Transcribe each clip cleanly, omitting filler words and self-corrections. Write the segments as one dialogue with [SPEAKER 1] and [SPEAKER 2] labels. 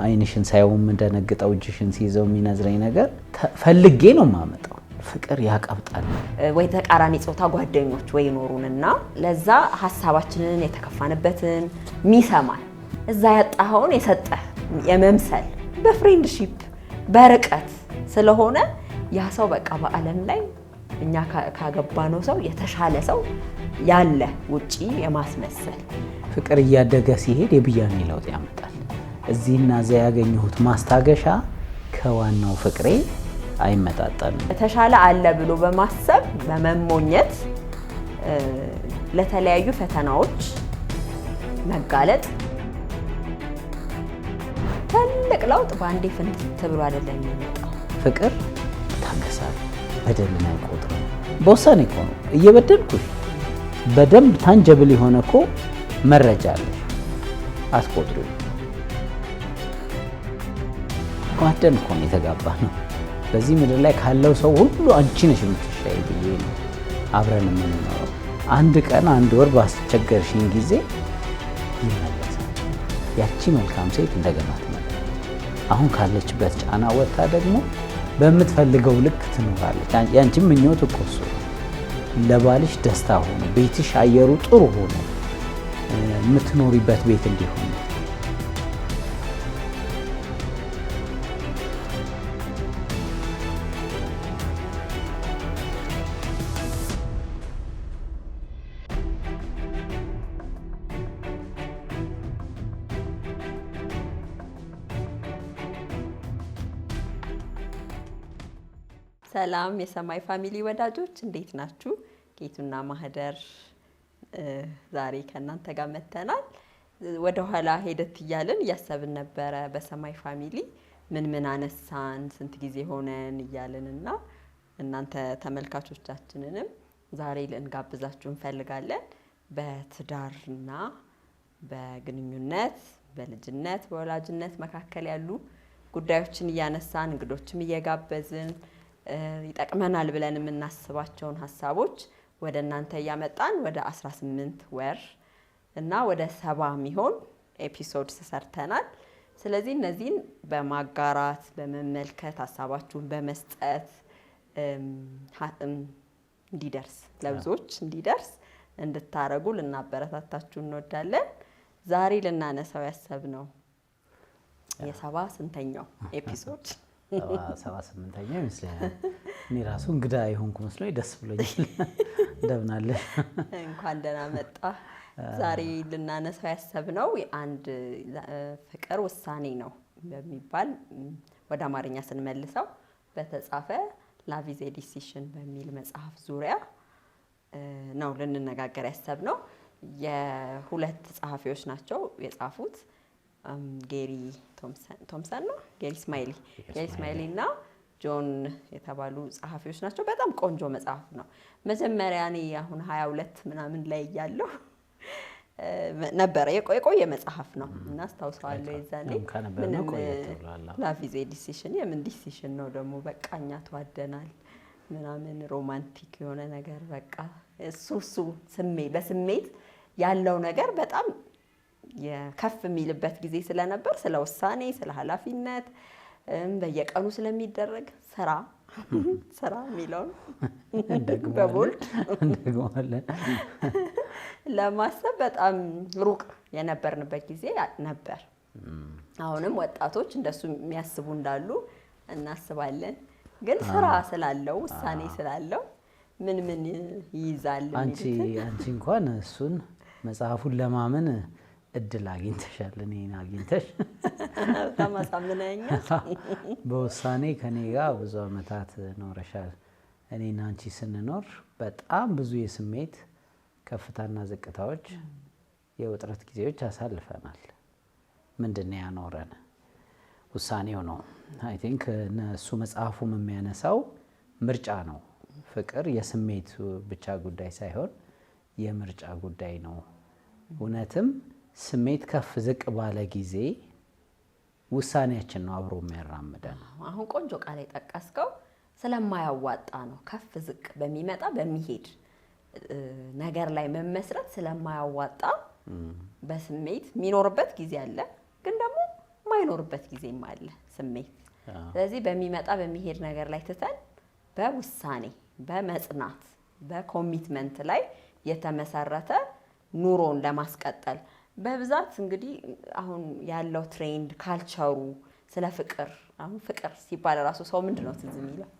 [SPEAKER 1] አይንሽን ሳይውም እንደነግጠው እጅሽን ሲይዘው የሚነዝረኝ ነገር ፈልጌ ነው ማመጣው። ፍቅር ያቀብጣል።
[SPEAKER 2] ወይ ተቃራኒ ጾታ ጓደኞች ወይ ኖሩንና ለዛ ሐሳባችንን የተከፋንበትን ሚሰማል እዛ ያጣኸውን የሰጠህ የመምሰል በፍሬንድሺፕ በርቀት ስለሆነ ያ ሰው በቃ በዓለም ላይ እኛ ካገባነው ሰው የተሻለ ሰው ያለ ውጪ የማስመሰል
[SPEAKER 1] ፍቅር እያደገ ሲሄድ የብያኔ ለውጥ ያመጣል። እዚህና እዚያ ያገኘሁት ማስታገሻ ከዋናው ፍቅሬ አይመጣጠንም።
[SPEAKER 2] የተሻለ አለ ብሎ በማሰብ በመሞኘት ለተለያዩ ፈተናዎች መጋለጥ ትልቅ ለውጥ በአንዴ ፍንድት ብሎ አይደለም የሚመጣው።
[SPEAKER 1] ፍቅር ታገሳል፣ በደልን አይቆጥርም። በውሳኔ እኮ ነው እየበደልኩሽ። በደንብ ታንጀብል የሆነ እኮ መረጃ አለሽ፣ አትቆጥሪው። ጓደን እኮ ነው የተጋባ ነው። በዚህ ምድር ላይ ካለው ሰው ሁሉ አንቺ ነሽ የምትሻይ ብዬ ነው አብረን የምንኖረው። አንድ ቀን አንድ ወር ባስቸገርሽኝ ጊዜ ይመለሳል። ያቺ መልካም ሴት እንደገና ትመጣለች። አሁን ካለችበት ጫና ወጥታ ደግሞ በምትፈልገው ልክ ትኖራለች። ያንቺም ምኞት እኮ እሱ ለባልሽ ደስታ ሆኖ ቤትሽ አየሩ ጥሩ ሆኖ የምትኖሪበት ቤት እንዲሆን።
[SPEAKER 2] ሰላም የሰማይ ፋሚሊ ወዳጆች እንዴት ናችሁ? ጌቱና ማህደር ዛሬ ከእናንተ ጋር መተናል። ወደ ኋላ ሄደት እያልን እያሰብን ነበረ በሰማይ ፋሚሊ ምን አነሳን፣ ስንት ጊዜ ሆነን እያልንና እናንተ ተመልካቾቻችንንም ዛሬ ልንጋብዛችሁ እንፈልጋለን። በትዳርና በግንኙነት በልጅነት በወላጅነት መካከል ያሉ ጉዳዮችን እያነሳን እንግዶችም እየጋበዝን ይጠቅመናል ብለን የምናስባቸውን ሀሳቦች ወደ እናንተ እያመጣን ወደ 18 ወር እና ወደ 70 የሚሆን ኤፒሶድስ ሰርተናል። ስለዚህ እነዚህን በማጋራት በመመልከት ሀሳባችሁን በመስጠት እንዲደርስ ለብዙዎች እንዲደርስ እንድታረጉ ልናበረታታችሁ እንወዳለን። ዛሬ ልናነሳው ያሰብነው የ70 ስንተኛው ኤፒሶድ
[SPEAKER 1] 78ኛው ይመስለኛል። እኔ ራሱ እንግዳ የሆንኩ መስሎኝ ደስ ብሎኛል። እንደምን አለሽ?
[SPEAKER 2] እንኳን ደህና መጣ። ዛሬ ልናነሳው ያሰብነው አንድ ፍቅር ውሳኔ ነው በሚባል ወደ አማርኛ ስንመልሰው በተጻፈ ላቭ ኢዝ ኤ ዲሲዥን በሚል መጽሐፍ ዙሪያ ነው ልንነጋገር ያሰብነው። የሁለት ጸሐፊዎች ናቸው የጻፉት። ጌሪ ቶምሰን ነው ጌሪ ስማይሊ እና ጆን የተባሉ ጸሐፊዎች ናቸው። በጣም ቆንጆ መጽሐፍ ነው። መጀመሪያ እኔ አሁን 22 ምናምን ላይ ያለው ነበረ የቆየ መጽሐፍ ነው እና አስታውሰዋለሁ የዛኔ ምንም ላቭ ኢዝ ኤ ዲሲዥን የምን ዲሲዥን ነው ደግሞ በቃ እኛ ተዋደናል ምናምን ሮማንቲክ የሆነ ነገር በቃ እሱ በስሜት ያለው ነገር በጣም የከፍ የሚልበት ጊዜ ስለነበር ስለ ውሳኔ ስለ ኃላፊነት በየቀኑ ስለሚደረግ ስራ የሚለውን በቦልድ ለማሰብ በጣም ሩቅ የነበርንበት ጊዜ ነበር። አሁንም ወጣቶች እንደሱ የሚያስቡ እንዳሉ እናስባለን። ግን ስራ ስላለው ውሳኔ ስላለው ምን ይይዛል?
[SPEAKER 1] አንቺ እንኳን እሱን መጽሐፉን ለማመን እድል አግኝተሻል። እኔን አግኝተሽ
[SPEAKER 2] ተማሳምነኛ
[SPEAKER 1] በውሳኔ ከኔ ጋር ብዙ አመታት ኖረሻል። እኔና አንቺ ስንኖር በጣም ብዙ የስሜት ከፍታና ዝቅታዎች የውጥረት ጊዜዎች አሳልፈናል። ምንድነው ያኖረን? ውሳኔው ነው። አይ ቲንክ እሱ መጽሐፉም የሚያነሳው ምርጫ ነው። ፍቅር የስሜት ብቻ ጉዳይ ሳይሆን የምርጫ ጉዳይ ነው። እውነትም ስሜት ከፍ ዝቅ ባለ ጊዜ ውሳኔያችን ነው አብሮ የሚያራምደን።
[SPEAKER 2] አሁን ቆንጆ ቃል የጠቀስከው ስለማያዋጣ ነው። ከፍ ዝቅ በሚመጣ በሚሄድ ነገር ላይ መመስረት ስለማያዋጣ በስሜት የሚኖርበት ጊዜ አለ። ግን ደግሞ ማይኖርበት ጊዜም አለ ስሜት። ስለዚህ በሚመጣ በሚሄድ ነገር ላይ ትተን በውሳኔ በመጽናት በኮሚትመንት ላይ የተመሰረተ ኑሮን ለማስቀጠል በብዛት እንግዲህ አሁን ያለው ትሬንድ ካልቸሩ ስለ ፍቅር አሁን ፍቅር ሲባል ራሱ ሰው ምንድን ነው ትዝ የሚለው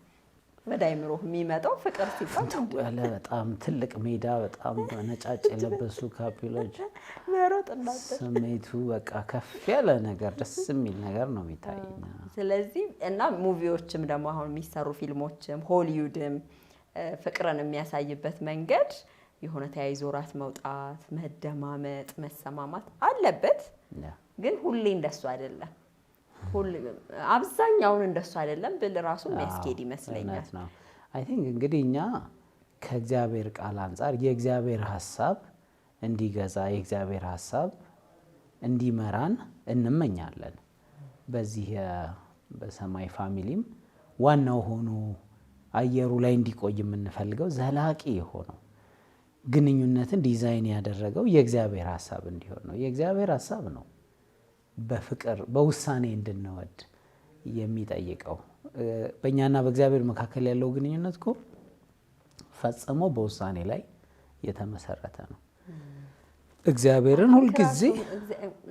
[SPEAKER 2] ወደ አይምሮ የሚመጣው ፍቅር ሲባል
[SPEAKER 1] ያለ በጣም ትልቅ ሜዳ በጣም ነጫጭ የለበሱ ካፕሎች
[SPEAKER 2] መሮጥና
[SPEAKER 1] ስሜቱ በቃ ከፍ ያለ ነገር ደስ የሚል ነገር ነው የሚታየኝ።
[SPEAKER 2] ስለዚህ እና ሙቪዎችም ደግሞ አሁን የሚሰሩ ፊልሞችም ሆሊውድም ፍቅርን የሚያሳይበት መንገድ የሆነ ተያይዞ ራስ መውጣት፣ መደማመጥ፣ መሰማማት አለበት። ግን ሁሌ እንደሱ አይደለም። አብዛኛውን እንደሱ አይደለም ብል ራሱ የሚያስኬድ ይመስለኛል።
[SPEAKER 1] አይ ቲንክ እንግዲህ እኛ ከእግዚአብሔር ቃል አንጻር የእግዚአብሔር ሐሳብ እንዲገዛ የእግዚአብሔር ሐሳብ እንዲመራን እንመኛለን። በዚህ በሰማይ ፋሚሊም ዋናው ሆኖ አየሩ ላይ እንዲቆይ የምንፈልገው ዘላቂ የሆነው ግንኙነትን ዲዛይን ያደረገው የእግዚአብሔር ሐሳብ እንዲሆን ነው። የእግዚአብሔር ሐሳብ ነው በፍቅር በውሳኔ እንድንወድ የሚጠይቀው። በእኛና በእግዚአብሔር መካከል ያለው ግንኙነት እኮ ፈጽሞ በውሳኔ ላይ የተመሰረተ ነው። እግዚአብሔርን ሁልጊዜ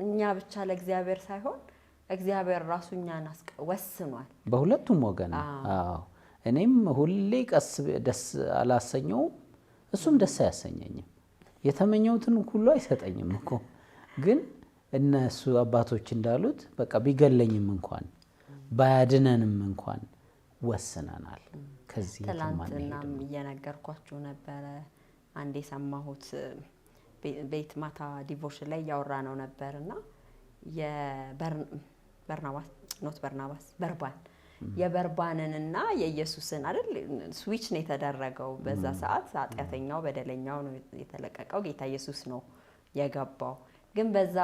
[SPEAKER 2] እኛ ብቻ ለእግዚአብሔር ሳይሆን እግዚአብሔር ራሱ እኛን ወስኗል።
[SPEAKER 1] በሁለቱም ወገን። አዎ እኔም ሁሌ ደስ አላሰኘውም፣ እሱም ደስ አያሰኘኝም። የተመኘሁትን ሁሉ አይሰጠኝም እኮ ግን እነሱ አባቶች እንዳሉት በቃ ቢገለኝም እንኳን ባያድነንም እንኳን ወስነናል። ከዚህ
[SPEAKER 2] ትላንትናም እየነገርኳችሁ ነበረ። አንድ የሰማሁት ቤት ማታ ዲቮሽን ላይ እያወራ ነው ነበርና በርባን የበርባንንና የኢየሱስን አይደል ስዊች ነው የተደረገው። በዛ ሰዓት ኃጢአተኛው በደለኛው ነው የተለቀቀው፣ ጌታ ኢየሱስ ነው የገባው። ግን በዛ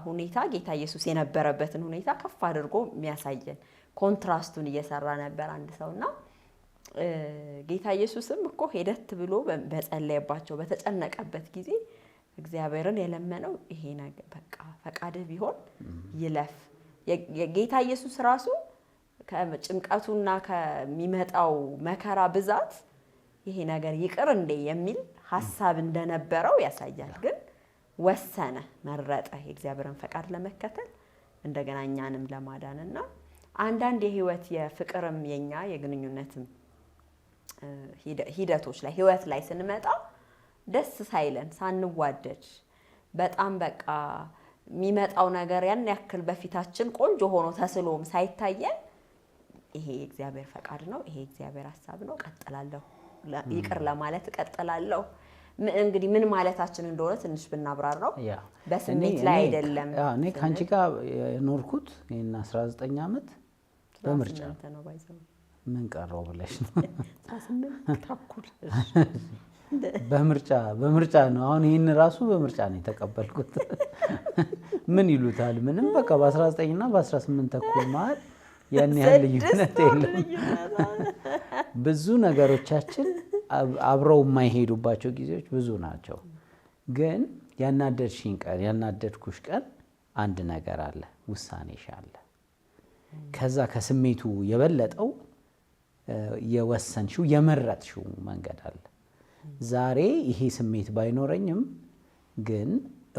[SPEAKER 2] ሁኔታ ጌታ ኢየሱስ የነበረበትን ሁኔታ ከፍ አድርጎ የሚያሳየን ኮንትራስቱን እየሰራ ነበር አንድ ሰውና ጌታ ኢየሱስም እኮ ሄደት ብሎ በጸለየባቸው በተጨነቀበት ጊዜ እግዚአብሔርን የለመነው ይሄ ነገር በቃ ፈቃድህ ቢሆን ይለፍ። የጌታ ኢየሱስ ራሱ ከጭንቀቱና ከሚመጣው መከራ ብዛት ይሄ ነገር ይቅር እንዴ የሚል ሐሳብ እንደነበረው ያሳያል። ግን ወሰነ፣ መረጠ የእግዚአብሔርን ፈቃድ ለመከተል እንደገና እኛንም ለማዳንና አንዳንድ የህይወት የፍቅርም የኛ የግንኙነትም ሂደቶች ላይ ህይወት ላይ ስንመጣ ደስ ሳይለን ሳንዋደድ በጣም በቃ የሚመጣው ነገር ያን ያክል በፊታችን ቆንጆ ሆኖ ተስሎም ሳይታየን ይሄ የእግዚአብሔር ፈቃድ ነው፣ ይሄ የእግዚአብሔር ሐሳብ ነው፣ ቀጥላለሁ፣ ይቅር ለማለት ቀጥላለሁ። እንግዲህ ምን ማለታችን እንደሆነ ትንሽ ብናብራራው በስሜት ላይ አይደለም።
[SPEAKER 1] እኔ ካንቺ ጋር የኖርኩት ይሄን 19 ዓመት በምርጫ
[SPEAKER 2] ነው። ባይዘው
[SPEAKER 1] ምን ቀረው ብለሽ ነው?
[SPEAKER 2] 18 ተኩል
[SPEAKER 1] በምርጫ ነው። አሁን ይሄን ራሱ በምርጫ ነው የተቀበልኩት። ምን ይሉታል? ምንም በቃ በ19 እና በ18 ተኩል መሀል ያን ያህል ልዩነት የለም። ብዙ ነገሮቻችን አብረው የማይሄዱባቸው ጊዜዎች ብዙ ናቸው። ግን ያናደድሽኝ ቀን ያናደድኩሽ ቀን አንድ ነገር አለ፣ ውሳኔሽ አለ። ከዛ ከስሜቱ የበለጠው የወሰንሽው የመረጥሽው መንገድ አለ። ዛሬ ይሄ ስሜት ባይኖረኝም ግን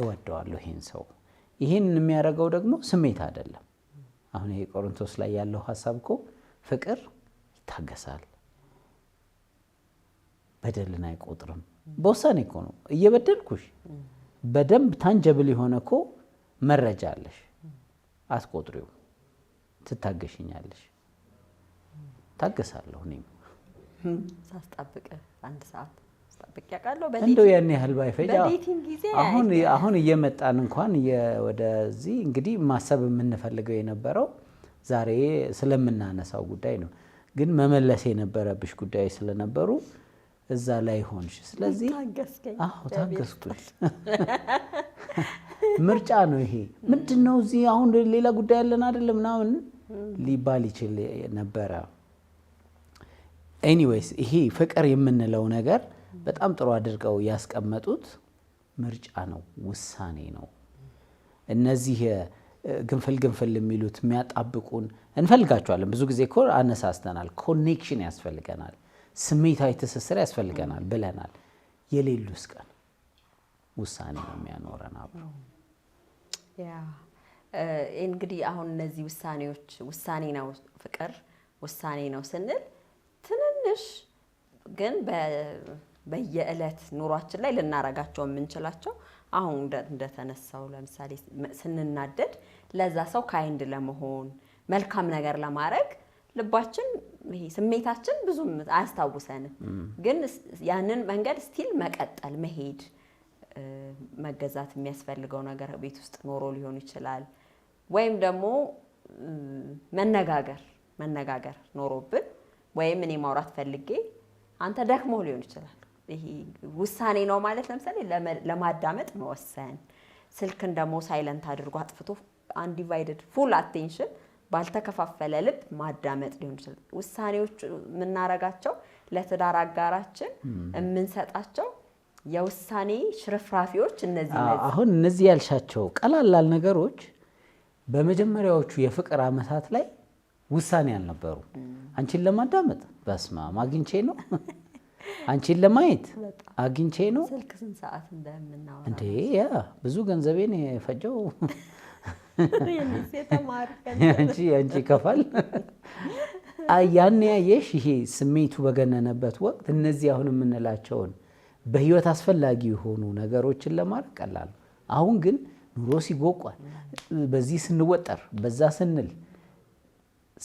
[SPEAKER 1] እወደዋለሁ ይሄን ሰው። ይሄን የሚያደርገው ደግሞ ስሜት አይደለም። አሁን ይሄ ቆሮንቶስ ላይ ያለው ሐሳብ እኮ ፍቅር ይታገሳል፣ በደልን አይቆጥርም። በውሳኔ እኮ ነው። እየበደልኩሽ በደንብ ታንጀብል የሆነ እኮ መረጃ አለሽ፣ አትቆጥሪው፣ ትታገሽኛለሽ። ታገሳለሁ። እኔም
[SPEAKER 2] ሳስጠብቅ አንድ ሰዓት ሳስጠብቅ ያውቃለሁ።
[SPEAKER 1] እንደው ያን ያህል ባይፈጅ
[SPEAKER 2] በዴቲንግ ጊዜ
[SPEAKER 1] አሁን እየመጣን እንኳን ወደዚህ እንግዲህ ማሰብ የምንፈልገው የነበረው ዛሬ ስለምናነሳው ጉዳይ ነው። ግን መመለስ የነበረብሽ ጉዳይ ስለነበሩ እዛ ላይ ሆንሽ። ስለዚህ ታገስኩሽ። ምርጫ ነው ይሄ። ምንድነው እዚህ አሁን ሌላ ጉዳይ ያለን አይደለም ምናምን ሊባል ይችል ነበረ። ኤኒዌይስ ይሄ ፍቅር የምንለው ነገር በጣም ጥሩ አድርገው ያስቀመጡት ምርጫ ነው፣ ውሳኔ ነው። እነዚህ ግንፍል የሚሉት የሚያጣብቁን እንፈልጋቸዋለን። ብዙ ጊዜ እኮ አነሳስተናል። ኮኔክሽን ያስፈልገናል፣ ስሜታዊ ትስስር ያስፈልገናል ብለናል። የሌሉስ ቀን ውሳኔ ነው የሚያኖረን አብሮ።
[SPEAKER 2] እንግዲህ አሁን እነዚህ ውሳኔዎች ውሳኔ ነው ፍቅር ውሳኔ ነው ስንል ትንንሽ ግን በየዕለት ኑሯችን ላይ ልናረጋቸው የምንችላቸው አሁን እንደተነሳው ለምሳሌ ስንናደድ ለዛ ሰው ካይንድ ለመሆን መልካም ነገር ለማድረግ ልባችን ይሄ ስሜታችን ብዙም አያስታውሰንም። ግን ያንን መንገድ ስቲል መቀጠል መሄድ መገዛት የሚያስፈልገው ነገር ቤት ውስጥ ኖሮ ሊሆን ይችላል። ወይም ደግሞ መነጋገር ኖሮብን ወይም እኔ ማውራት ፈልጌ አንተ ደክሞ ሊሆን ይችላል። ይሄ ውሳኔ ነው ማለት ለምሳሌ ለማዳመጥ መወሰን፣ ስልክን ደግሞ ሳይለንት አድርጎ አጥፍቶ አንዲቫይድድ ፉል አቴንሽን ባልተከፋፈለ ልብ ማዳመጥ ሊሆን ይችላል። ውሳኔዎች የምናረጋቸው ለትዳር አጋራችን የምንሰጣቸው የውሳኔ ሽርፍራፊዎች እነዚህ
[SPEAKER 1] አሁን እነዚህ ያልሻቸው ቀላል ነገሮች በመጀመሪያዎቹ የፍቅር ዓመታት ላይ ውሳኔ አልነበሩ። አንቺን ለማዳመጥ በስማም አግኝቼ ነው፣ አንቺን ለማየት አግኝቼ ነው።
[SPEAKER 2] ስልክ ስንት ሰዓት እንደምናወራ
[SPEAKER 1] እንዴ! ያ ብዙ ገንዘቤን የፈጀው አንቺ ከፋል። ያን ያየሽ ይሄ ስሜቱ በገነነበት ወቅት እነዚህ አሁን የምንላቸውን በህይወት አስፈላጊ የሆኑ ነገሮችን ለማድረግ ቀላል ነው። አሁን ግን ኑሮ ሲጎቋል፣ በዚህ ስንወጠር በዛ ስንል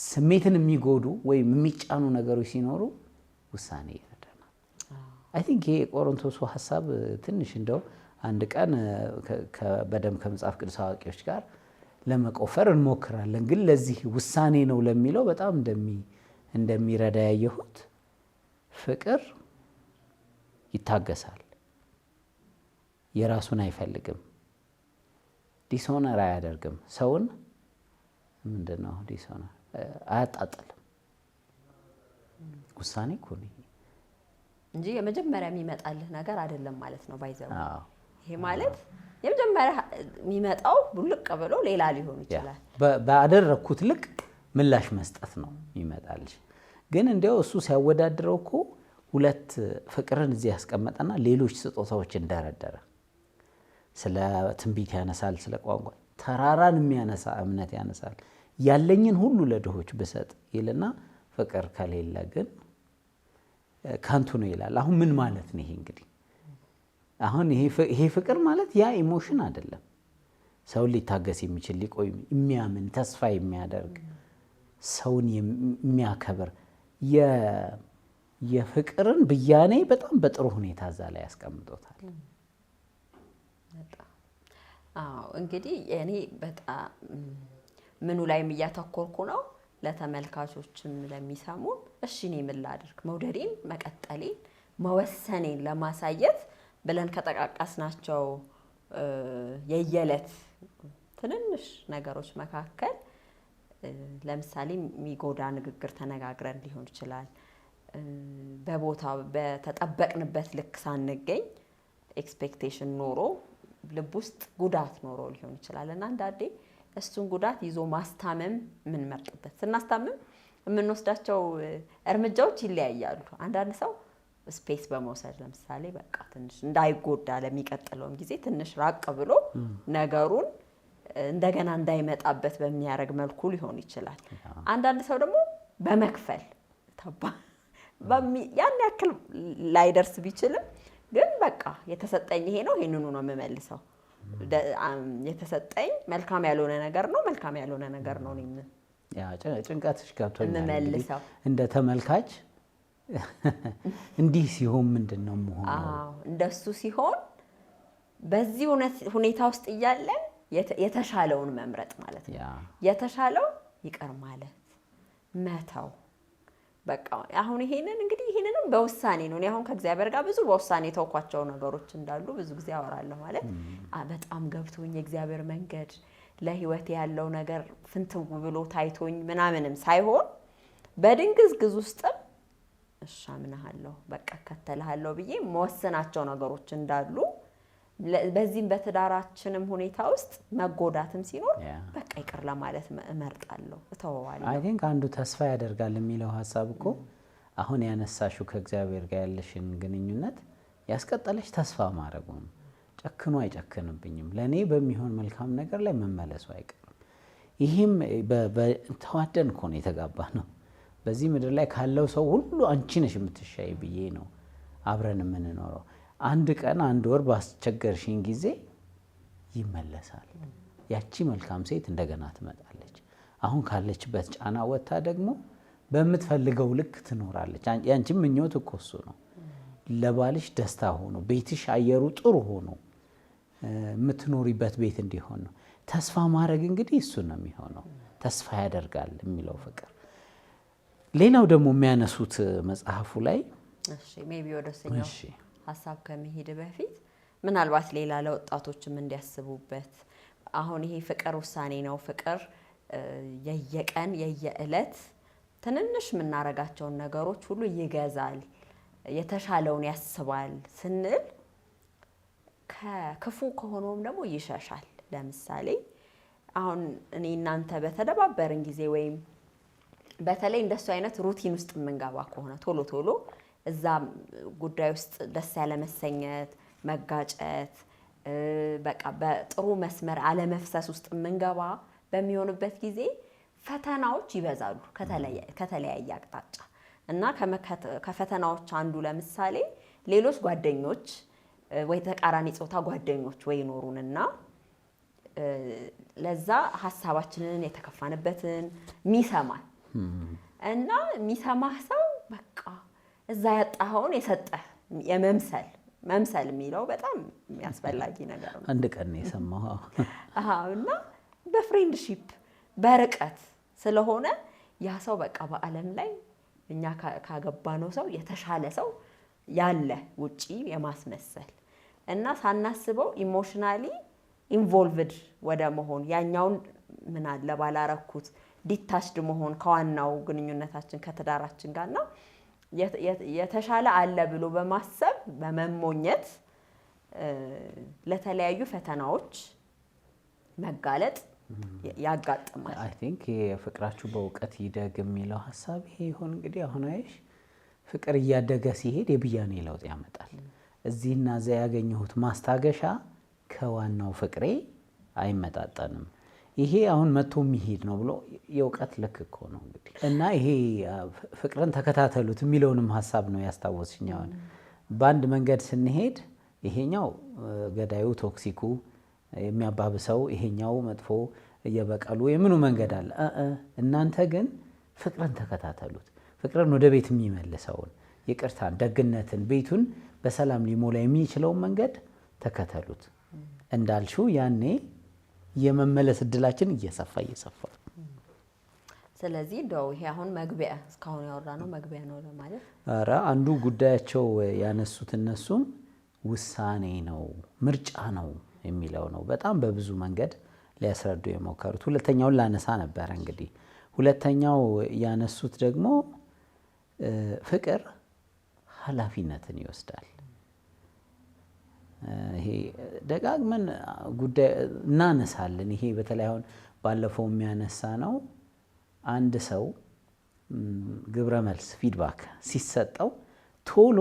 [SPEAKER 1] ስሜትን የሚጎዱ ወይም የሚጫኑ ነገሮች ሲኖሩ ውሳኔ ይረዳናል። አይ ቲንክ ይሄ የቆሮንቶሱ ሀሳብ ትንሽ እንደው አንድ ቀን በደንብ ከመጽሐፍ ቅዱስ አዋቂዎች ጋር ለመቆፈር እንሞክራለን። ግን ለዚህ ውሳኔ ነው ለሚለው በጣም እንደሚረዳ ያየሁት ፍቅር ይታገሳል፣ የራሱን አይፈልግም፣ ዲስሆነር አያደርግም፣ ሰውን ምንድነው ዲስሆነር አያጣጥልም። ውሳኔ እኮ ነው
[SPEAKER 2] እንጂ የመጀመሪያ የሚመጣልህ ነገር አይደለም ማለት ነው። ባይዘው ይሄ ማለት የመጀመሪያ የሚመጣው ቡልቅ ብሎ ሌላ ሊሆን ይችላል።
[SPEAKER 1] ባደረኩት ልክ ምላሽ መስጠት ነው የሚመጣልሽ። ግን እንዲያው እሱ ሲያወዳድረው እኮ ሁለት ፍቅርን እዚህ ያስቀመጠና ሌሎች ስጦታዎችን ደረደረ። ስለ ትንቢት ያነሳል፣ ስለ ቋንቋ፣ ተራራን የሚያነሳ እምነት ያነሳል። ያለኝን ሁሉ ለድሆች ብሰጥ ይልና ፍቅር ከሌለ ግን ከንቱ ነው ይላል። አሁን ምን ማለት ነው ይሄ? እንግዲህ አሁን ይሄ ፍቅር ማለት ያ ኢሞሽን አይደለም። ሰውን ሊታገስ የሚችል ሊቆይ የሚያምን ተስፋ የሚያደርግ ሰውን የሚያከብር የፍቅርን ብያኔ በጣም በጥሩ ሁኔታ እዛ ላይ ያስቀምጦታል።
[SPEAKER 2] አዎ እንግዲህ እኔ በጣም ምኑ ላይም እያተኮርኩ ነው ለተመልካቾችም ለሚሰሙ እሺ እኔ ምን ላድርግ መውደዴን መቀጠሌን መወሰኔን ለማሳየት ብለን ከጠቃቀስናቸው የየለት ትንንሽ ነገሮች መካከል ለምሳሌ የሚጎዳ ንግግር ተነጋግረን ሊሆን ይችላል። በቦታው በተጠበቅንበት ልክ ሳንገኝ ኤክስፔክቴሽን ኖሮ ልብ ውስጥ ጉዳት ኖሮ ሊሆን ይችላል እና አንዳንዴ እሱን ጉዳት ይዞ ማስታመም የምንመርጥበት ስናስታምም የምንወስዳቸው እርምጃዎች ይለያያሉ። አንዳንድ ሰው ስፔስ በመውሰድ ለምሳሌ በቃ ትንሽ እንዳይጎዳ ለሚቀጥለውም ጊዜ ትንሽ ራቅ ብሎ ነገሩን እንደገና እንዳይመጣበት በሚያደርግ መልኩ ሊሆን ይችላል። አንዳንድ ሰው ደግሞ በመክፈል ያን ያክል ላይደርስ ቢችልም ግን በቃ የተሰጠኝ ይሄ ነው ይሄንኑ ነው የምመልሰው። የተሰጠኝ መልካም ያልሆነ ነገር ነው መልካም ያልሆነ ነገር ነው ነኝ
[SPEAKER 1] ያ ጭንቀትሽ ገብቶኛል።
[SPEAKER 2] የምመልሰው
[SPEAKER 1] እንደ ተመልካች እንዲህ ሲሆን ምንድነው መሆኑ?
[SPEAKER 2] እንደሱ ሲሆን በዚህ ሁኔታ ውስጥ እያለን የተሻለውን መምረጥ ማለት ነው። የተሻለው ይቀር ማለት መተው በቃ አሁን ይሄንንም በውሳኔ ነው። እኔ አሁን ከእግዚአብሔር ጋር ብዙ በውሳኔ ተውኳቸው ነገሮች እንዳሉ ብዙ ጊዜ አወራለሁ። ማለት በጣም ገብቶኝ የእግዚአብሔር መንገድ ለህይወት ያለው ነገር ፍንትው ብሎ ታይቶኝ ምናምንም ሳይሆን በድንግዝግዝ ውስጥም እሺ አምናለሁ በቃ ከተልሃለሁ ብዬ መወሰናቸው ነገሮች እንዳሉ በዚህም በትዳራችንም ሁኔታ ውስጥ መጎዳትም ሲኖር
[SPEAKER 1] Yeah.
[SPEAKER 2] በቃ ይቅር ለማለት እመርጣለሁ፣ እተወዋለሁ።
[SPEAKER 1] አይ ቲንክ አንዱ ተስፋ ያደርጋል የሚለው ሀሳብ እኮ አሁን ያነሳሽው ከእግዚአብሔር ጋር ያለሽን ግንኙነት ያስቀጠለሽ ተስፋ ማድረጉ ነው። ጨክኖ አይጨክንብኝም፣ ለእኔ በሚሆን መልካም ነገር ላይ መመለሱ አይቀርም። ይህም ተዋደን እኮ ነው የተጋባ ነው። በዚህ ምድር ላይ ካለው ሰው ሁሉ አንቺ ነሽ የምትሻይ ብዬ ነው አብረን የምንኖረው። አንድ ቀን አንድ ወር ባስቸገርሽኝ ጊዜ ይመለሳል። ያቺ መልካም ሴት እንደገና ትመጣለች። አሁን ካለችበት ጫና ወጥታ ደግሞ በምትፈልገው ልክ ትኖራለች። ያንቺም ምኞት እኮ እሱ ነው። ለባልሽ ደስታ ሆኖ ቤትሽ አየሩ ጥሩ ሆኖ የምትኖሪበት ቤት እንዲሆን ነው። ተስፋ ማድረግ እንግዲህ እሱ ነው የሚሆነው። ተስፋ ያደርጋል የሚለው ፍቅር። ሌላው ደግሞ የሚያነሱት መጽሐፉ ላይ
[SPEAKER 2] እሺ ሜቢ ወደሰኛው ሀሳብ ከመሄድ በፊት ምናልባት ሌላ ለወጣቶችም እንዲያስቡበት፣ አሁን ይሄ ፍቅር ውሳኔ ነው፣ ፍቅር የየቀን የየዕለት ትንንሽ የምናረጋቸውን ነገሮች ሁሉ ይገዛል፣ የተሻለውን ያስባል ስንል ከክፉ ከሆነውም ደግሞ ይሸሻል። ለምሳሌ አሁን እኔ እናንተ በተደባበርን ጊዜ ወይም በተለይ እንደሱ አይነት ሩቲን ውስጥ የምንገባ ከሆነ ቶሎ ቶሎ እዛ ጉዳይ ውስጥ ደስ ያለ መሰኘት፣ መጋጨት፣ በቃ በጥሩ መስመር አለመፍሰስ ውስጥ የምንገባ በሚሆንበት ጊዜ ፈተናዎች ይበዛሉ ከተለያየ አቅጣጫ እና ከፈተናዎች አንዱ ለምሳሌ ሌሎች ጓደኞች ወይ ተቃራኒ ጾታ ጓደኞች ወይ ኖሩንና ለዛ ሀሳባችንን የተከፋንበትን ሚሰማል እና ሚሰማህ ሰው በቃ እዛ ያጣኸውን የሰጠህ መምሰል የሚለው በጣም የሚያስፈልጊ ነገር ነው።
[SPEAKER 1] አንድ ቀን ነው የሰማው።
[SPEAKER 2] እና በፍሬንድሺፕ በርቀት ስለሆነ ያ ሰው በቃ በዓለም ላይ እኛ ካገባነው ሰው የተሻለ ሰው ያለ ውጪ የማስመሰል እና ሳናስበው ኢሞሽናሊ ኢንቮልቭድ ወደ መሆን ያኛውን ምን አለ ባላረኩት ዲታችድ መሆን ከዋናው ግንኙነታችን ከትዳራችን ጋርና የተሻለ አለ ብሎ በማሰብ በመሞኘት ለተለያዩ ፈተናዎች መጋለጥ ያጋጥማል።
[SPEAKER 1] አይ ቲንክ የፍቅራችሁ በእውቀት ይደግ የሚለው ሀሳብ ይሄ ይሆን እንግዲህ። አሁን አይሽ ፍቅር እያደገ ሲሄድ የብያኔ ለውጥ ያመጣል። እዚህና እዚያ ያገኘሁት ማስታገሻ ከዋናው ፍቅሬ አይመጣጠንም። ይሄ አሁን መጥቶ የሚሄድ ነው ብሎ የእውቀት ልክ እኮ ነው እንግዲህ። እና ይሄ ፍቅርን ተከታተሉት የሚለውንም ሀሳብ ነው ያስታወስሽኝ። አሁን በአንድ መንገድ ስንሄድ ይሄኛው ገዳዩ ቶክሲኩ የሚያባብሰው፣ ይሄኛው መጥፎ እየበቀሉ የምኑ መንገድ አለ። እናንተ ግን ፍቅርን ተከታተሉት። ፍቅርን ወደ ቤት የሚመልሰውን፣ ይቅርታን፣ ደግነትን፣ ቤቱን በሰላም ሊሞላ የሚችለውን መንገድ ተከተሉት። እንዳልሽው ያኔ የመመለስ እድላችን እየሰፋ
[SPEAKER 2] ስለዚህ እንደው ይሄ አሁን መግቢያ እስካሁን ያወራነው መግቢያ ነው ለማለት።
[SPEAKER 1] ኧረ አንዱ ጉዳያቸው ያነሱት እነሱም ውሳኔ ነው ምርጫ ነው የሚለው ነው። በጣም በብዙ መንገድ ሊያስረዱ የሞከሩት። ሁለተኛውን ላነሳ ነበረ እንግዲህ። ሁለተኛው ያነሱት ደግሞ ፍቅር ኃላፊነትን ይወስዳል። ይሄ ደጋግመን ጉዳይ እናነሳለን። ይሄ በተለይ አሁን ባለፈው የሚያነሳ ነው። አንድ ሰው ግብረ መልስ ፊድባክ ሲሰጠው ቶሎ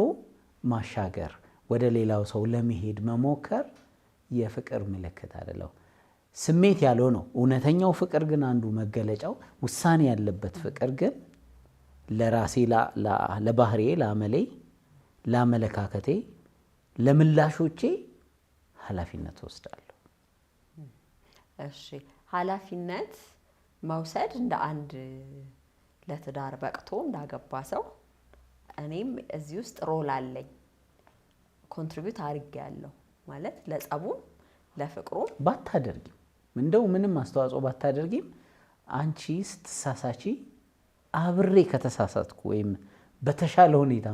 [SPEAKER 1] ማሻገር፣ ወደ ሌላው ሰው ለመሄድ መሞከር የፍቅር ምልክት አይደለም። ስሜት ያለው ነው። እውነተኛው ፍቅር ግን አንዱ መገለጫው ውሳኔ ያለበት ፍቅር ግን ለራሴ፣ ለባህሪዬ፣ ለአመሌ፣ ለአመለካከቴ፣ ለምላሾቼ ኃላፊነት ወስዳለሁ።
[SPEAKER 2] እሺ ኃላፊነት መውሰድ እንደ አንድ ለትዳር በቅቶ እንዳገባ ሰው እኔም እዚህ ውስጥ ሮል አለኝ፣ ኮንትሪቢዩት አድርጌያለሁ ማለት ለጸቡም ለፍቅሩም
[SPEAKER 1] ባታደርጊም እንደው ምንም አስተዋጽኦ ባታደርጊም አንቺ ስትሳሳቺ አብሬ ከተሳሳትኩ ወይም በተሻለ ሁኔታ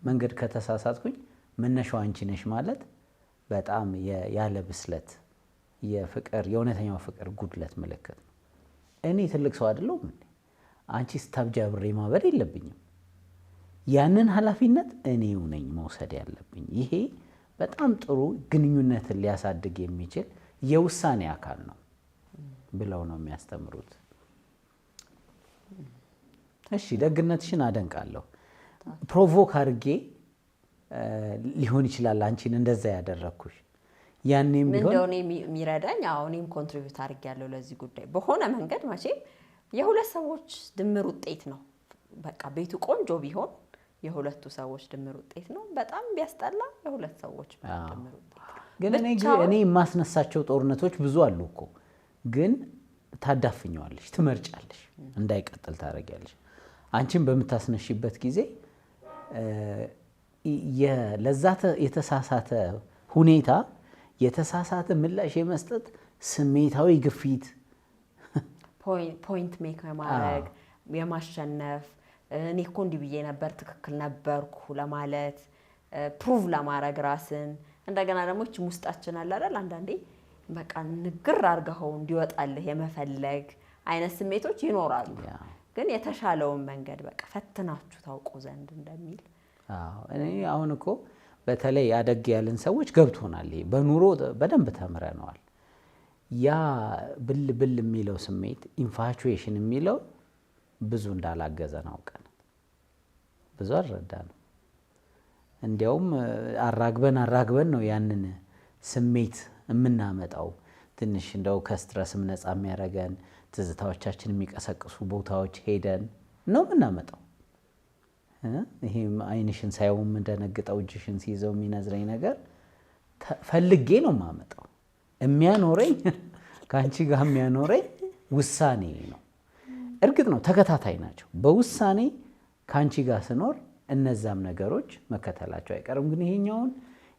[SPEAKER 1] መንገድ ከተሳሳትኩኝ መነሻው አንቺ ነሽ ማለት በጣም ያለ ብስለት የፍቅር የእውነተኛው ፍቅር ጉድለት ምልክት ነው። እኔ ትልቅ ሰው አይደለሁም እንዴ? አንቺ ስታብጂ አብሬ ማበድ የለብኝም። ያንን ኃላፊነት እኔው ነኝ መውሰድ ያለብኝ። ይሄ በጣም ጥሩ ግንኙነትን ሊያሳድግ የሚችል የውሳኔ አካል ነው ብለው ነው የሚያስተምሩት። እሺ ደግነትሽን አደንቃለሁ። ፕሮቮክ አድርጌ ሊሆን ይችላል አንቺን እንደዛ ያደረግኩሽ። ያኔም ቢሆን
[SPEAKER 2] እንደሆነ የሚረዳኝ እኔም ኮንትሪቢዩት አድርጌያለሁ ለዚህ ጉዳይ በሆነ መንገድ። መቼም የሁለት ሰዎች ድምር ውጤት ነው። በቃ ቤቱ ቆንጆ ቢሆን የሁለቱ ሰዎች ድምር ውጤት ነው። በጣም ቢያስጠላ የሁለት ሰዎች ድምር ውጤት ነው።
[SPEAKER 1] ግን እኔ የማስነሳቸው ጦርነቶች ብዙ አሉ እኮ። ግን ታዳፍኘዋለሽ፣ ትመርጫለሽ፣ እንዳይቀጥል ታደርጊያለሽ። አንቺን በምታስነሽበት ጊዜ ለዛ የተሳሳተ ሁኔታ የተሳሳተ ምላሽ የመስጠት ስሜታዊ ግፊት፣
[SPEAKER 2] ፖይንት ሜክ የማድረግ የማሸነፍ እኔ እኮ እንዲህ ብዬ ነበር ትክክል ነበርኩ ለማለት ፕሩቭ ለማድረግ ራስን እንደገና ደግሞ እችም ውስጣችን አለ አይደል አንዳንዴ በቃ ንግር አድርገው እንዲወጣልህ የመፈለግ አይነት ስሜቶች ይኖራሉ። ግን የተሻለውን መንገድ በቃ ፈትናችሁ ታውቁ ዘንድ እንደሚል
[SPEAKER 1] እኔ አሁን እኮ በተለይ አደግ ያለን ሰዎች ገብቶናል። ይሄ በኑሮ በደንብ ተምረነዋል። ያ ብል የሚለው ስሜት ኢንፋቹዌሽን የሚለው ብዙ እንዳላገዘን አውቀን ብዙ አልረዳንም። እንዲያውም አራግበን ነው ያንን ስሜት የምናመጣው። ትንሽ እንደው ከስትረስም ነፃ የሚያደርገን ትዝታዎቻችን የሚቀሰቅሱ ቦታዎች ሄደን ነው የምናመጣው። ይሄም አይንሽን ሳይው እንደነግጠው እጅሽን ሲይዘው የሚነዝረኝ ነገር ፈልጌ ነው የማመጣው። የሚያኖረኝ ከአንቺ ጋር የሚያኖረኝ ውሳኔ ነው። እርግጥ ነው ተከታታይ ናቸው። በውሳኔ ከአንቺ ጋር ስኖር እነዛም ነገሮች መከተላቸው አይቀርም። ግን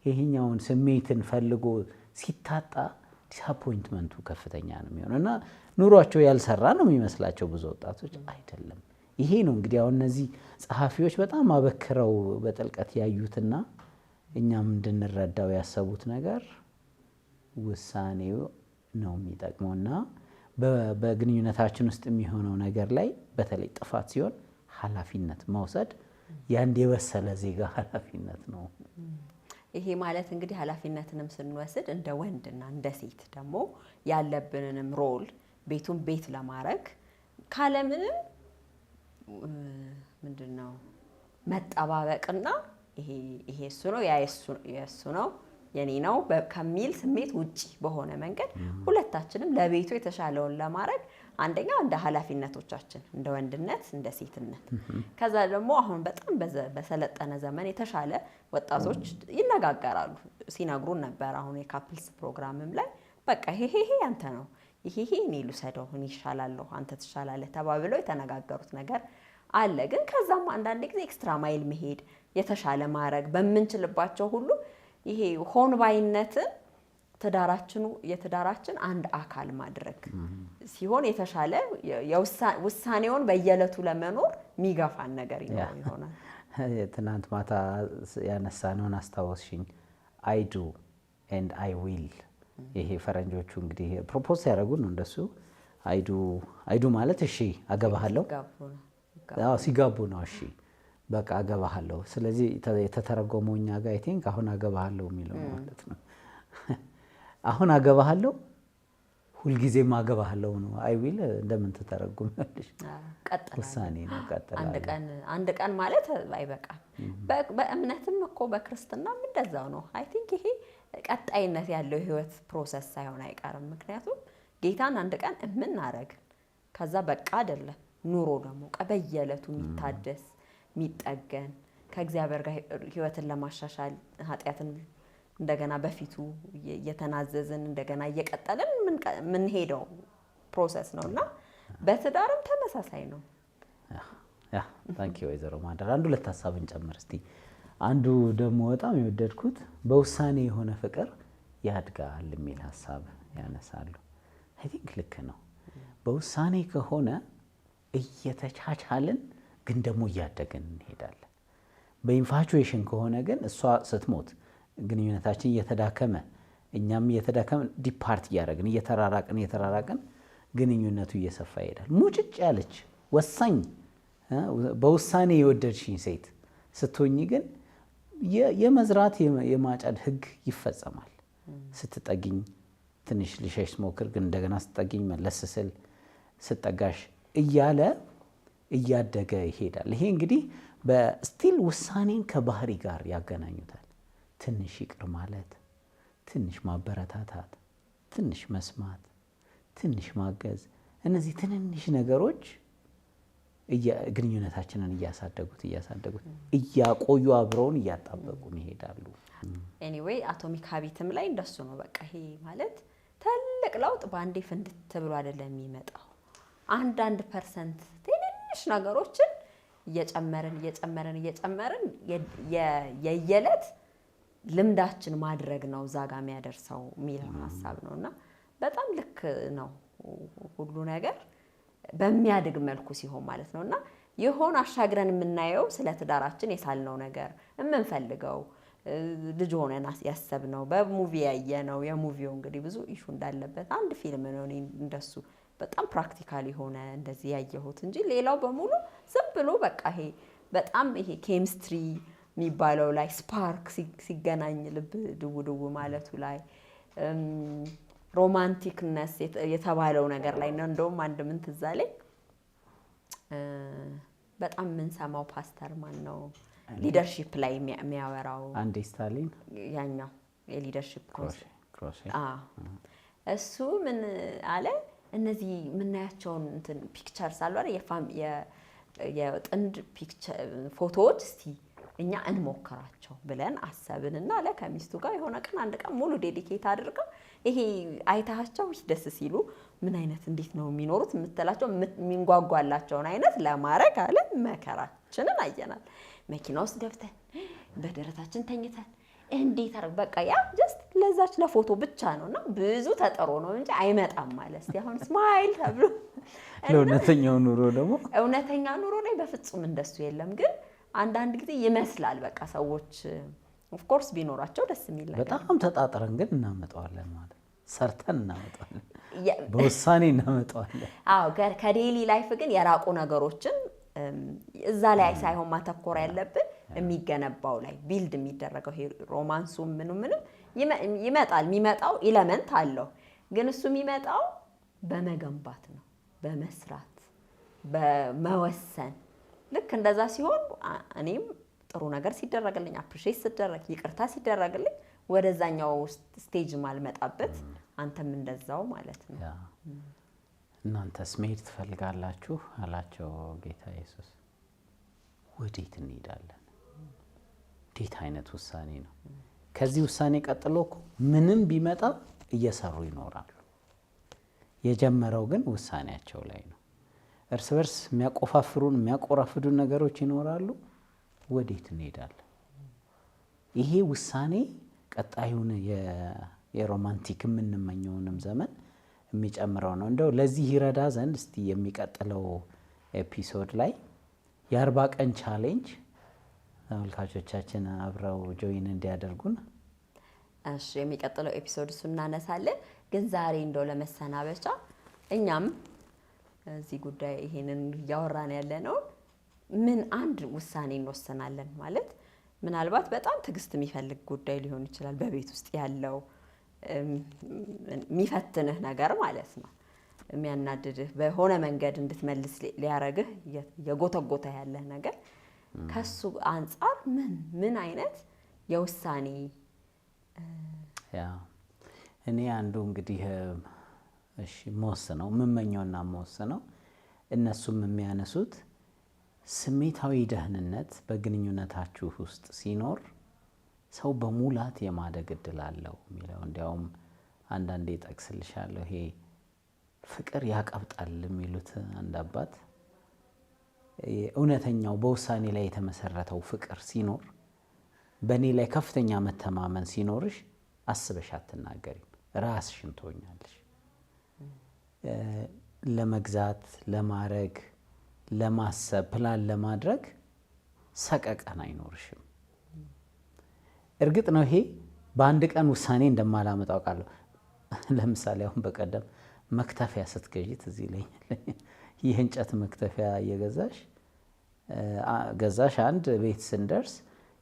[SPEAKER 1] ይሄኛውን ስሜትን ፈልጎ ሲታጣ ዲስአፖይንትመንቱ ከፍተኛ ነው የሚሆነው እና ኑሯቸው ያልሰራ ነው የሚመስላቸው ብዙ ወጣቶች። አይደለም። ይሄ ነው እንግዲህ አሁን እነዚህ ጸሐፊዎች በጣም አበክረው በጥልቀት ያዩትና እኛም እንድንረዳው ያሰቡት ነገር ውሳኔው ነው የሚጠቅመውና በግንኙነታችን ውስጥ የሚሆነው ነገር ላይ በተለይ ጥፋት ሲሆን ኃላፊነት መውሰድ የአንድ የበሰለ ዜጋ ኃላፊነት ነው።
[SPEAKER 2] ይሄ ማለት እንግዲህ ኃላፊነትንም ስንወስድ እንደ ወንድና እንደ ሴት ደግሞ ያለብንንም ሮል ቤቱን ቤት ለማድረግ ካለምንም ምንድነው መጠባበቅና ይሄ እሱ ነው ያ የሱ ነው የኔ ነው ከሚል ስሜት ውጪ በሆነ መንገድ ሁለታችንም ለቤቱ የተሻለውን ለማድረግ አንደኛ እንደ ኃላፊነቶቻችን እንደ ወንድነት እንደ ሴትነት ከዛ ደግሞ አሁን በጣም በሰለጠነ ዘመን የተሻለ ወጣቶች ይነጋገራሉ ሲነግሩን ነበር። አሁን የካፕልስ ፕሮግራምም ላይ በቃ ይሄ አንተ ነው ይሄ እኔ ልውሰደው እኔ ይሻላለሁ አንተ ትሻላለህ ተባብለው የተነጋገሩት ነገር አለ። ግን ከዛም አንዳንድ ጊዜ ኤክስትራ ማይል መሄድ የተሻለ ማድረግ በመንችልባቸው ሁሉ ይሄ ሆን ባይነትን የትዳራችን አንድ አካል ማድረግ ሲሆን የተሻለ ውሳኔውን በየዕለቱ ለመኖር የሚገፋን ነገር ይሆናል።
[SPEAKER 1] ትናንት ማታ ያነሳነውን አስታወስሽኝ። አይ ዱ ኤንድ አይ ዊል። ይሄ ፈረንጆቹ እንግዲህ ፕሮፖዝ ያደረጉ ነው እንደሱ። አይዱ ማለት እሺ አገባሃለሁ ሲጋቡ ነው። እሺ በቃ አገባሃለሁ። ስለዚህ የተተረጎመው እኛ ጋር አይ ቲንክ አሁን አገባሃለሁ የሚለው ማለት ነው። አሁን አገባሃለሁ ሁልጊዜም አገባሃለሁ ነው። አይ ዊል እንደምን ተተረጉማለሽ? ውሳኔ ነው። ቀጥላለሁ።
[SPEAKER 2] አንድ ቀን ማለት አይበቃም። በእምነትም እኮ በክርስትናም እንደዛው ነው። አይ ቲንክ ይሄ ቀጣይነት ያለው ህይወት ፕሮሰስ ሳይሆን አይቀርም። ምክንያቱም ጌታን አንድ ቀን እምናረግ ከዛ በቃ አይደለም። ኑሮ ደግሞ በየዕለቱ የሚታደስ የሚጠገን ከእግዚአብሔር ጋር ህይወትን ለማሻሻል ኃጢአትን እንደገና በፊቱ እየተናዘዝን እንደገና እየቀጠልን ምን ሄደው ፕሮሰስ ነውና በትዳርም ተመሳሳይ ነው።
[SPEAKER 1] ታንኪ ወይዘሮ ማደር አንዱ ሁለት ሐሳብን ጨምር እስቲ። አንዱ ደግሞ በጣም የወደድኩት በውሳኔ የሆነ ፍቅር ያድጋል የሚል ሐሳብ ያነሳሉ። አይ ቲንክ ልክ ነው። በውሳኔ ከሆነ እየተቻቻልን ግን ደግሞ እያደግን እንሄዳለን። በኢንፋቹዌሽን ከሆነ ግን እሷ ስትሞት ግንኙነታችን እየተዳከመ እኛም እየተዳከመ ዲፓርት እያደረግን እየተራራቅን ግንኙነቱ እየሰፋ ይሄዳል። ሙጭጭ ያለች ወሳኝ በውሳኔ የወደድሽኝ ሴት ስትሆኝ ግን የመዝራት የማጨድ ህግ ይፈጸማል። ስትጠጊኝ ትንሽ ልሸሽ ሞክር፣ ግን እንደገና ስትጠጊኝ መለስ ስል ስትጠጋሽ እያለ እያደገ ይሄዳል። ይሄ እንግዲህ በስቲል ውሳኔን ከባህሪ ጋር ያገናኙታል። ትንሽ ይቅር ማለት፣ ትንሽ ማበረታታት፣ ትንሽ መስማት፣ ትንሽ ማገዝ፣ እነዚህ ትንንሽ ነገሮች ግንኙነታችንን እያሳደጉት እያቆዩ አብረውን እያጣበቁን ይሄዳሉ።
[SPEAKER 2] ኤኒዌይ አቶሚክ ሀቢትም ላይ እንደሱ ነው። በቃ ይሄ ማለት ትልቅ ለውጥ በአንዴ ፍንድት ብሎ አይደለም የሚመጣው። አንዳንድ ፐርሰንት ትንንሽ ነገሮችን እየጨመርን የየዕለት ልምዳችን ማድረግ ነው እዛ ጋ የሚያደርሰው የሚል ሀሳብ ነው። እና በጣም ልክ ነው ሁሉ ነገር በሚያድግ መልኩ ሲሆን ማለት ነው። እና የሆነ አሻግረን የምናየው ስለ ትዳራችን የሳልነው ነገር የምንፈልገው ልጅ ሆነን ያሰብነው በሙቪ ያየነው የሙቪው እንግዲህ ብዙ ኢሹ እንዳለበት አንድ ፊልም ነው እኔ እንደሱ በጣም ፕራክቲካል የሆነ እንደዚህ ያየሁት እንጂ ሌላው በሙሉ ዝም ብሎ በቃ ይሄ በጣም ይሄ ኬሚስትሪ የሚባለው ላይ ስፓርክ ሲገናኝ ልብ ድው ድው ማለቱ ላይ ሮማንቲክነስ የተባለው ነገር ላይ ነው። እንደውም አንድ ምን ትዝ አለኝ በጣም የምንሰማው ፓስተር ማን ነው ሊደርሺፕ ላይ የሚያወራው
[SPEAKER 1] አንዴ ስታሊን
[SPEAKER 2] ያኛው የሊደርሺፕ እሱ ምን አለ እነዚህ የምናያቸውን እንትን ፒክቸርስ አሉ አይደል የጥንድ ፒክቸር ፎቶዎች እስቲ እኛ እንሞክራቸው ብለን አሰብንና አለ ከሚስቱ ጋር የሆነ ቀን አንድ ቀን ሙሉ ዴዲኬት አድርገው ይሄ አይታቸው ደስ ሲሉ ምን አይነት እንዴት ነው የሚኖሩት የምትላቸው የሚንጓጓላቸውን አይነት ለማድረግ አለ መከራችንን አየናል። መኪና ውስጥ ገብተን በደረታችን ተኝተን እንዴት አርግ በቃ ያ ጀስት ለዛች ለፎቶ ብቻ ነውና ብዙ ተጠሮ ነው እንጂ አይመጣም ማለት እስቲ አሁን ስማይል ተብሎ
[SPEAKER 1] ለእውነተኛው ኑሮ ደግሞ
[SPEAKER 2] እውነተኛ ኑሮ ላይ በፍጹም እንደሱ የለም። ግን አንዳንድ ጊዜ ይመስላል በቃ ሰዎች ኦፍ ኮርስ ቢኖራቸው ደስ የሚል ነገር
[SPEAKER 1] በጣም ተጣጥረን ግን እናመጣዋለን ማለት ሰርተን እናመጣዋለን በውሳኔ እናመጣዋለን።
[SPEAKER 2] አዎ ከዴይሊ ላይፍ ግን የራቁ ነገሮችን እዛ ላይ ሳይሆን ማተኮር ያለብን የሚገነባው ላይ ቢልድ የሚደረገው ይሄ ሮማንሱ ምንም ይመጣል። የሚመጣው ኤሌመንት አለው ግን እሱ የሚመጣው በመገንባት ነው፣ በመስራት በመወሰን። ልክ እንደዛ ሲሆን እኔም ጥሩ ነገር ሲደረግልኝ አፕሪሺየት ሲደረግ ይቅርታ ሲደረግልኝ ወደዛኛው ስቴጅ ማልመጣበት አንተም እንደዛው ማለት ነው።
[SPEAKER 1] እናንተስ መሄድ ትፈልጋላችሁ አላቸው ጌታ ኢየሱስ። ወዴት እንሄዳለን? እንዴት አይነት ውሳኔ ነው? ከዚህ ውሳኔ ቀጥሎ እኮ ምንም ቢመጣ እየሰሩ ይኖራሉ። የጀመረው ግን ውሳኔያቸው ላይ ነው። እርስ በርስ የሚያቆፋፍሩን የሚያቆራፍዱን ነገሮች ይኖራሉ። ወዴት እንሄዳለን? ይሄ ውሳኔ ቀጣዩን የሮማንቲክ የምንመኘውንም ዘመን የሚጨምረው ነው። እንደው ለዚህ ይረዳ ዘንድ እስቲ የሚቀጥለው ኤፒሶድ ላይ የ40 ቀን ቻሌንጅ ተመልካቾቻችን አብረው ጆይን እንዲያደርጉን
[SPEAKER 2] እሺ፣ የሚቀጥለው ኤፒሶድ እሱ እናነሳለን። ግን ዛሬ እንደው ለመሰናበቻ እኛም እዚህ ጉዳይ ይሄንን እያወራን ያለ ነው ምን አንድ ውሳኔ እንወሰናለን ማለት ምናልባት በጣም ትዕግስት የሚፈልግ ጉዳይ ሊሆን ይችላል። በቤት ውስጥ ያለው የሚፈትንህ ነገር ማለት ነው። የሚያናድድህ በሆነ መንገድ እንድትመልስ ሊያረግህ የጎተጎተ ያለህ ነገር ከሱ አንጻር ምን አይነት የውሳኔ
[SPEAKER 1] እኔ አንዱ እንግዲህ እሺ መወሰነው የምመኘውና መወሰነው እነሱም የሚያነሱት ስሜታዊ ደህንነት በግንኙነታችሁ ውስጥ ሲኖር ሰው በሙላት የማደግ እድል አለው የሚለው እንዲያውም አንዳንዴ ጠቅስልሻለሁ። ይሄ ፍቅር ያቀብጣል የሚሉት አንድ አባት እውነተኛው በውሳኔ ላይ የተመሰረተው ፍቅር ሲኖር በእኔ ላይ ከፍተኛ መተማመን ሲኖርሽ አስበሽ አትናገሪም፣ ራስሽን ትሆኛለሽ። ለመግዛት ለማድረግ ለማሰብ ፕላን ለማድረግ ሰቀቀን አይኖርሽም። እርግጥ ነው ይሄ በአንድ ቀን ውሳኔ እንደማላመጣው ቃለሁ። ለምሳሌ አሁን በቀደም መክተፊያ ስትገዢ ትዝ ይለኛል። ይህ እንጨት መክተፊያ እየገዛሽ ገዛሽ። አንድ ቤት ስንደርስ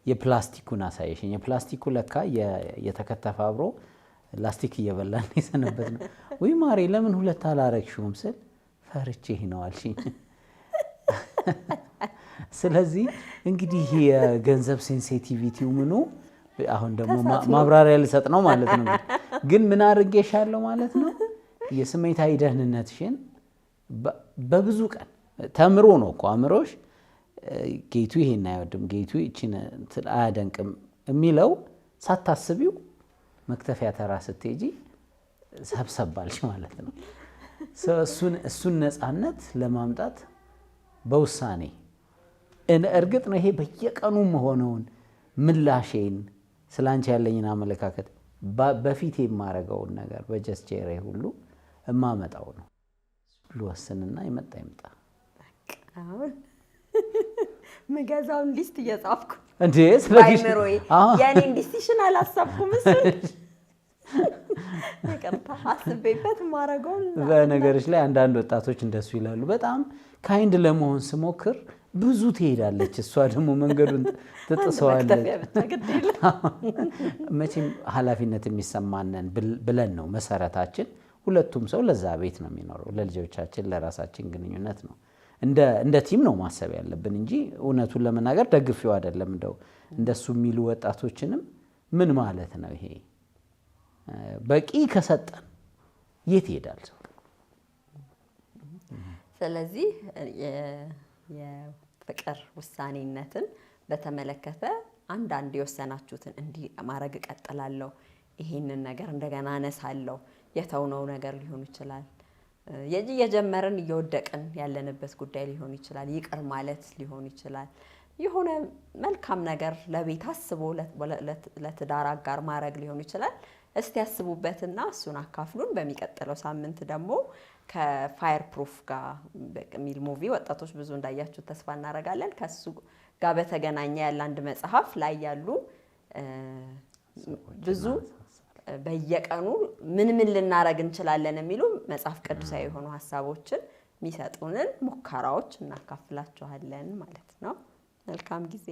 [SPEAKER 1] የፕላስቲኩን አሳየሽኝ። የፕላስቲኩ ለካ የተከተፈ አብሮ ላስቲክ እየበላን የሰነበት ነው። ወይ ማሬ ለምን ሁለት አላረግሽውም ስል ፈርቼ ነው አልሽኝ። ስለዚህ እንግዲህ የገንዘብ ሴንሲቲቪቲው ምኑ አሁን ደግሞ ማብራሪያ ልሰጥ ነው ማለት ነው። ግን ምን አድርጌሻለሁ ማለት ነው? የስሜታዊ ደህንነትሽን በብዙ ቀን ተምሮ ነው እኮ አእምሮሽ ጌቱ ይሄን አይወድም፣ ጌቱ ይቺን አያደንቅም የሚለው ሳታስቢው መክተፊያ ተራ ስትሄጂ ሰብሰባልሽ ማለት ነው። እሱን ነፃነት ለማምጣት በውሳኔ እርግጥ ነው ይሄ በየቀኑ መሆነውን ምላሼን ስላንቺ ያለኝን አመለካከት በፊት የማረገውን ነገር በጀስቸሬ ሁሉ እማመጣው ነው። ልወስንና ይመጣ ይምጣ።
[SPEAKER 2] አሁን ምገዛውን ሊስት እየጻፍኩ
[SPEAKER 1] እንዴ
[SPEAKER 2] ባይመሮይ ያኔ ዲሲሽን አላሰብኩም። እሱ ይቅርታ አስቤበት ማረጋውን።
[SPEAKER 1] በነገርሽ ላይ አንዳንድ ወጣቶች እንደሱ ይላሉ። በጣም ካይንድ ለመሆን ስሞክር ብዙ ትሄዳለች፣ እሷ ደግሞ መንገዱን ትጥሰዋለች። መቼም ኃላፊነት የሚሰማንን ብለን ነው መሰረታችን። ሁለቱም ሰው ለዛ ቤት ነው የሚኖረው፣ ለልጆቻችን ለራሳችን ግንኙነት ነው። እንደ ቲም ነው ማሰብ ያለብን እንጂ እውነቱን ለመናገር ደግፌው አይደለም። እንደሱ የሚሉ ወጣቶችንም ምን ማለት ነው ይሄ? በቂ ከሰጠን የት ይሄዳል ሰው?
[SPEAKER 2] ስለዚህ የፍቅር ውሳኔነትን በተመለከተ አንዳንድ የወሰናችሁትን እንዲህ ማድረግ እቀጥላለሁ፣ ይሄንን ነገር እንደገና አነሳለሁ፣ የተውነው ነገር ሊሆን ይችላል፣ የጀመርን እየወደቅን ያለንበት ጉዳይ ሊሆን ይችላል፣ ይቅር ማለት ሊሆን ይችላል፣ የሆነ መልካም ነገር ለቤት አስቦ ለትዳር አጋር ማድረግ ሊሆን ይችላል። እስቲ ያስቡበትና እሱን አካፍሉን። በሚቀጥለው ሳምንት ደግሞ ከፋየር ፕሩፍ ጋር የሚል ሙቪ ወጣቶች ብዙ እንዳያችሁ ተስፋ እናደርጋለን። ከሱ ጋር በተገናኘ ያለ አንድ መጽሐፍ ላይ ያሉ ብዙ በየቀኑ ምን ልናረግ እንችላለን የሚሉ መጽሐፍ ቅዱሳዊ የሆኑ ሀሳቦችን የሚሰጡንን ሙከራዎች እናካፍላችኋለን ማለት ነው። መልካም ጊዜ።